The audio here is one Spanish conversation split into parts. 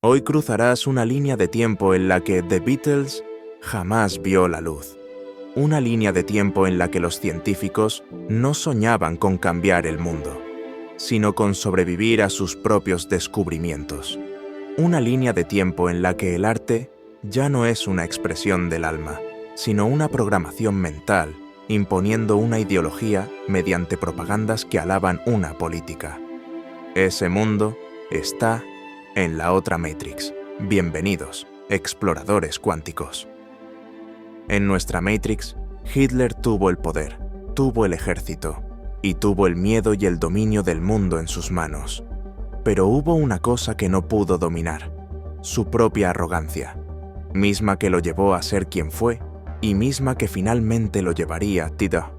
Hoy cruzarás una línea de tiempo en la que The Beatles jamás vio la luz. Una línea de tiempo en la que los científicos no soñaban con cambiar el mundo, sino con sobrevivir a sus propios descubrimientos. Una línea de tiempo en la que el arte ya no es una expresión del alma, sino una programación mental, imponiendo una ideología mediante propagandas que alaban una política. Ese mundo está en la otra Matrix. Bienvenidos, exploradores cuánticos. En nuestra Matrix, Hitler tuvo el poder, tuvo el ejército y tuvo el miedo y el dominio del mundo en sus manos. Pero hubo una cosa que no pudo dominar: su propia arrogancia, misma que lo llevó a ser quien fue y misma que finalmente lo llevaría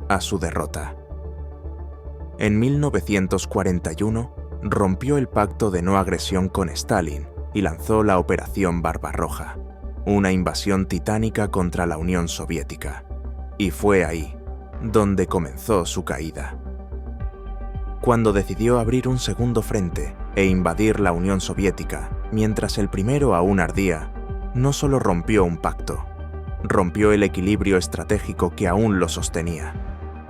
a su derrota. En 1941, rompió el pacto de no agresión con Stalin y lanzó la Operación Barbarroja, una invasión titánica contra la Unión Soviética. Y fue ahí donde comenzó su caída. Cuando decidió abrir un segundo frente e invadir la Unión Soviética, mientras el primero aún ardía, no solo rompió un pacto, rompió el equilibrio estratégico que aún lo sostenía.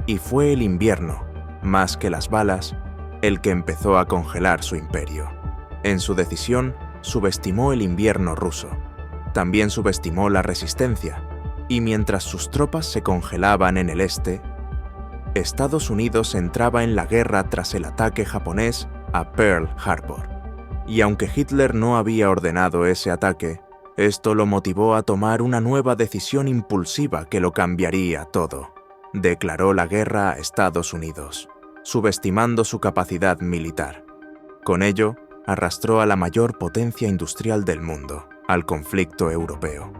Y fue el invierno, más que las balas, el que empezó a congelar su imperio. En su decisión, subestimó el invierno ruso. También subestimó la resistencia, y mientras sus tropas se congelaban en el este, Estados Unidos entraba en la guerra tras el ataque japonés a Pearl Harbor. Y aunque Hitler no había ordenado ese ataque, esto lo motivó a tomar una nueva decisión impulsiva que lo cambiaría todo. Declaró la guerra a Estados Unidos, subestimando su capacidad militar. Con ello, arrastró a la mayor potencia industrial del mundo al conflicto europeo.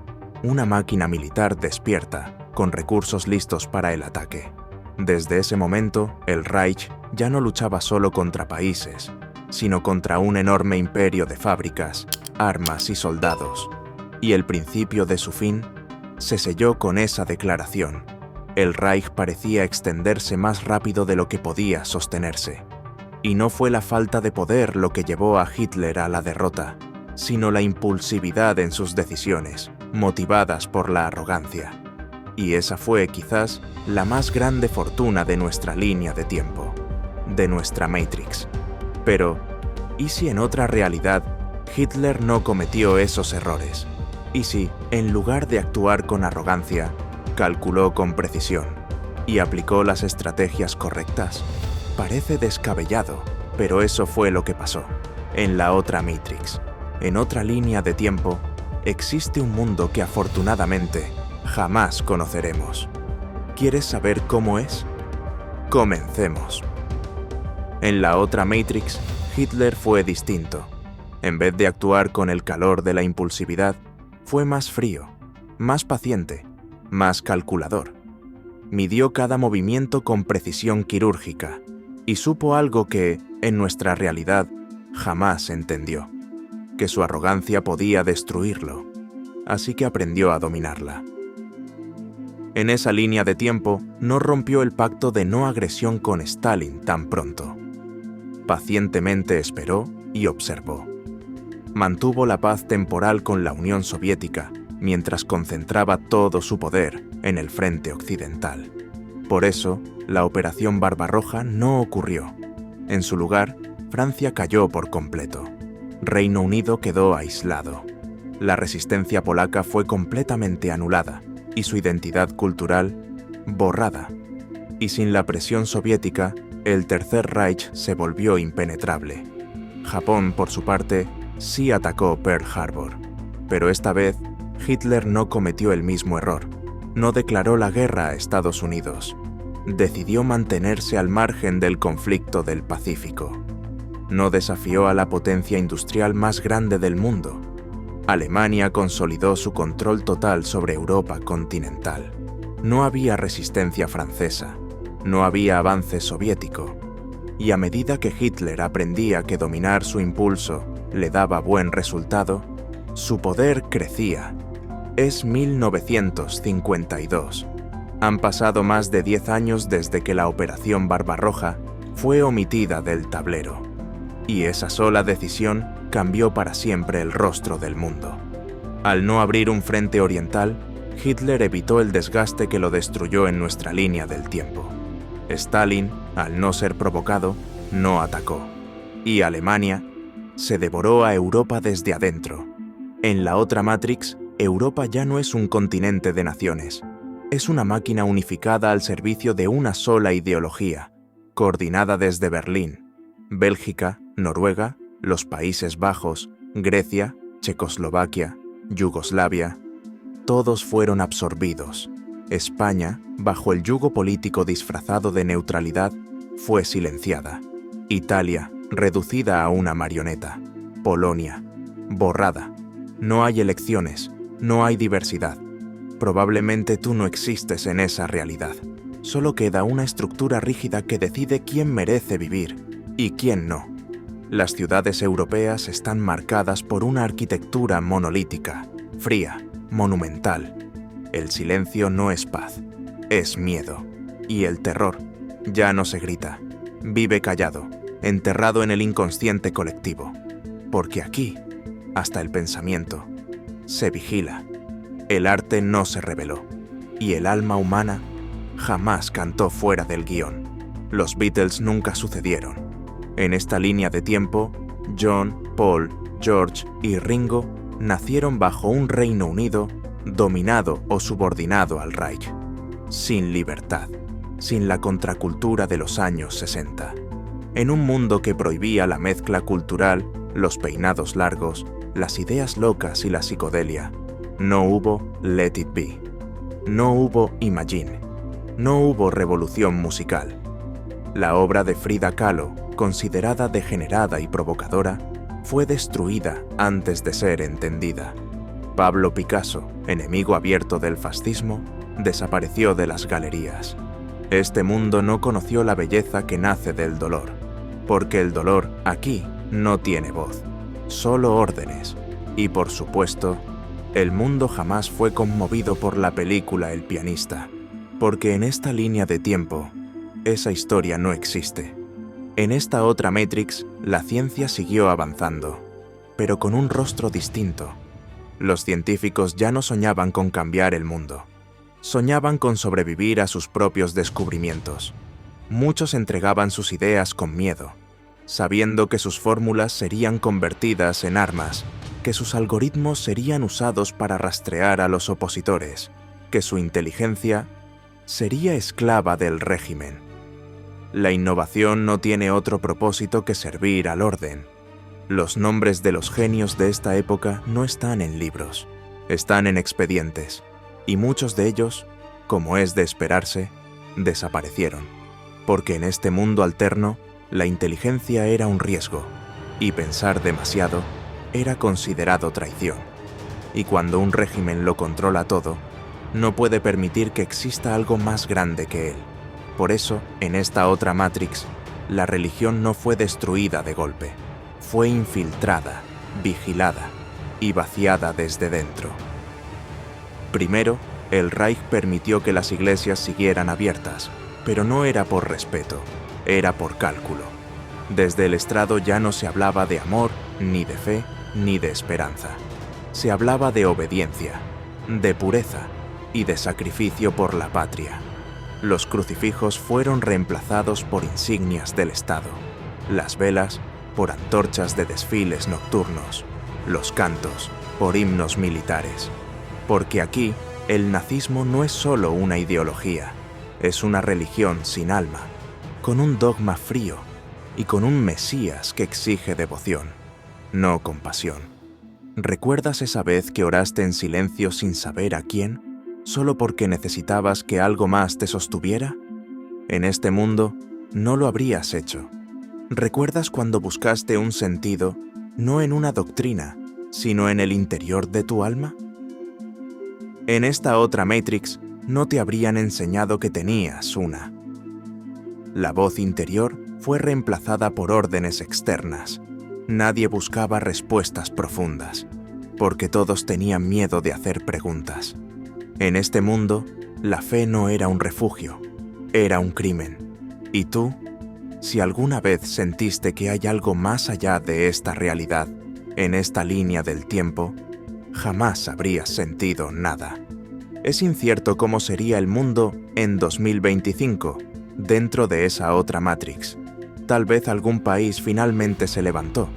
Una máquina militar despierta, con recursos listos para el ataque. Desde ese momento, el Reich ya no luchaba solo contra países, sino contra un enorme imperio de fábricas, armas y soldados. Y el principio de su fin se selló con esa declaración. El Reich parecía extenderse más rápido de lo que podía sostenerse. Y no fue la falta de poder lo que llevó a Hitler a la derrota, sino la impulsividad en sus decisiones, motivadas por la arrogancia. Y esa fue quizás la más grande fortuna de nuestra línea de tiempo, de nuestra Matrix. Pero, ¿y si en otra realidad Hitler no cometió esos errores? ¿Y si, en lugar de actuar con arrogancia, calculó con precisión y aplicó las estrategias correctas? Parece descabellado, pero eso fue lo que pasó. En la otra Matrix, en otra línea de tiempo, existe un mundo que afortunadamente jamás conoceremos. ¿Quieres saber cómo es? Comencemos. En la otra Matrix, Hitler fue distinto. En vez de actuar con el calor de la impulsividad, fue más frío, más paciente, más calculador. Midió cada movimiento con precisión quirúrgica y supo algo que, en nuestra realidad, jamás entendió: que su arrogancia podía destruirlo, así que aprendió a dominarla. En esa línea de tiempo, no rompió el pacto de no agresión con Stalin tan pronto. Pacientemente esperó y observó. Mantuvo la paz temporal con la Unión Soviética mientras concentraba todo su poder en el frente occidental. Por eso, la Operación Barbarroja no ocurrió. En su lugar, Francia cayó por completo. Reino Unido quedó aislado. La resistencia polaca fue completamente anulada y su identidad cultural borrada. Y sin la presión soviética, el Tercer Reich se volvió impenetrable. Japón, por su parte, sí atacó Pearl Harbor, pero esta vez Hitler no cometió el mismo error. No declaró la guerra a Estados Unidos. Decidió mantenerse al margen del conflicto del Pacífico. No desafió a la potencia industrial más grande del mundo. Alemania consolidó su control total sobre Europa continental. No había resistencia francesa. No había avance soviético. Y a medida que Hitler aprendía que dominar su impulso le daba buen resultado, su poder crecía. Es 1952. Han pasado más de 10 años desde que la Operación Barbarroja fue omitida del tablero. Y esa sola decisión cambió para siempre el rostro del mundo. Al no abrir un frente oriental, Hitler evitó el desgaste que lo destruyó en nuestra línea del tiempo. Stalin, al no ser provocado, no atacó. Y Alemania se devoró a Europa desde adentro. En la otra Matrix, Europa ya no es un continente de naciones. Es una máquina unificada al servicio de una sola ideología, coordinada desde Berlín. Bélgica, Noruega, los Países Bajos, Grecia, Checoslovaquia, Yugoslavia, todos fueron absorbidos. España, bajo el yugo político disfrazado de neutralidad, fue silenciada. Italia, reducida a una marioneta. Polonia, borrada. No hay elecciones, no hay diversidad. Probablemente tú no existes en esa realidad. Solo queda una estructura rígida que decide quién merece vivir y quién no. Las ciudades europeas están marcadas por una arquitectura monolítica, fría, monumental. El silencio no es paz, es miedo. Y el terror ya no se grita, vive callado, enterrado en el inconsciente colectivo. Porque aquí, hasta el pensamiento, se vigila. El arte no se reveló, y el alma humana jamás cantó fuera del guión. Los Beatles nunca sucedieron. En esta línea de tiempo, John, Paul, George y Ringo nacieron bajo un Reino Unido dominado o subordinado al Reich, sin libertad, sin la contracultura de los años 60. En un mundo que prohibía la mezcla cultural, los peinados largos, las ideas locas y la psicodelia, no hubo Let It Be, no hubo Imagine, no hubo revolución musical. La obra de Frida Kahlo, considerada degenerada y provocadora, fue destruida antes de ser entendida. Pablo Picasso, enemigo abierto del fascismo, desapareció de las galerías. Este mundo no conoció la belleza que nace del dolor, porque el dolor aquí no tiene voz, solo órdenes. Y por supuesto, el mundo jamás fue conmovido por la película El pianista, porque en esta línea de tiempo, esa historia no existe. En esta otra Matrix, la ciencia siguió avanzando, pero con un rostro distinto. Los científicos ya no soñaban con cambiar el mundo. Soñaban con sobrevivir a sus propios descubrimientos. Muchos entregaban sus ideas con miedo, sabiendo que sus fórmulas serían convertidas en armas, que sus algoritmos serían usados para rastrear a los opositores, que su inteligencia sería esclava del régimen. La innovación no tiene otro propósito que servir al orden. Los nombres de los genios de esta época no están en libros, están en expedientes, y muchos de ellos, como es de esperarse, desaparecieron, porque en este mundo alterno la inteligencia era un riesgo, y pensar demasiado era considerado traición. Y cuando un régimen lo controla todo, no puede permitir que exista algo más grande que él. Por eso, en esta otra Matrix, la religión no fue destruida de golpe. Fue infiltrada, vigilada y vaciada desde dentro. Primero, el Reich permitió que las iglesias siguieran abiertas, pero no era por respeto, era por cálculo. Desde el estrado ya no se hablaba de amor, ni de fe, ni de esperanza. Se hablaba de obediencia, de pureza y de sacrificio por la patria. Los crucifijos fueron reemplazados por insignias del Estado, las velas por antorchas de desfiles nocturnos, los cantos por himnos militares. Porque aquí el nazismo no es solo una ideología, es una religión sin alma, con un dogma frío y con un Mesías que exige devoción, no compasión. ¿Recuerdas esa vez que oraste en silencio sin saber a quién, solo porque necesitabas que algo más te sostuviera? En este mundo no lo habrías hecho. ¿Recuerdas cuando buscaste un sentido, no en una doctrina, sino en el interior de tu alma? En esta otra Matrix no te habrían enseñado que tenías una. La voz interior fue reemplazada por órdenes externas. Nadie buscaba respuestas profundas, porque todos tenían miedo de hacer preguntas. En este mundo, la fe no era un refugio, era un crimen. Y tú, si alguna vez sentiste que hay algo más allá de esta realidad, En esta línea del tiempo, jamás habrías sentido nada. Es incierto cómo sería el mundo en 2025, dentro de esa otra Matrix. Tal vez algún país finalmente se levantó.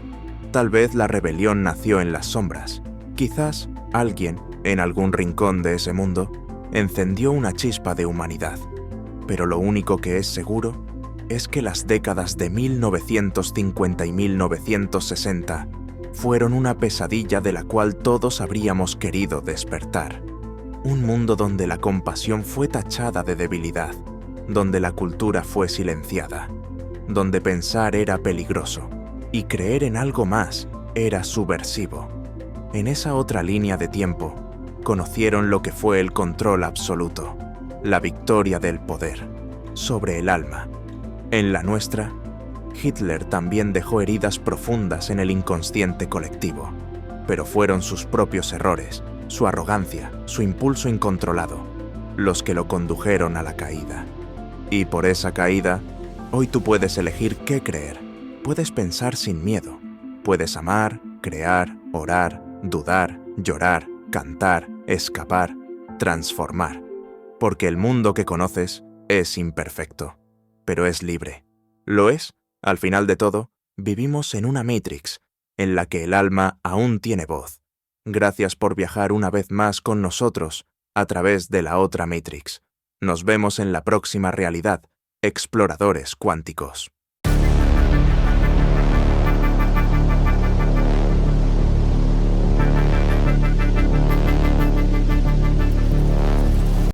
Tal vez la rebelión nació en las sombras. Quizás alguien, en algún rincón de ese mundo, encendió una chispa de humanidad. Pero lo único que es seguro es que las décadas de 1950 y 1960 fueron una pesadilla de la cual todos habríamos querido despertar. Un mundo donde la compasión fue tachada de debilidad, donde la cultura fue silenciada, donde pensar era peligroso y creer en algo más era subversivo. En esa otra línea de tiempo, conocieron lo que fue el control absoluto, la victoria del poder sobre el alma. En la nuestra, Hitler también dejó heridas profundas en el inconsciente colectivo, pero fueron sus propios errores, su arrogancia, su impulso incontrolado, los que lo condujeron a la caída. Y por esa caída, hoy tú puedes elegir qué creer. Puedes pensar sin miedo. Puedes amar, crear, orar, dudar, llorar, cantar, escapar, transformar. Porque el mundo que conoces es imperfecto, pero es libre. Lo es, al final de todo, vivimos en una Matrix, en la que el alma aún tiene voz. Gracias por viajar una vez más con nosotros a través de la otra Matrix. Nos vemos en la próxima realidad, exploradores cuánticos.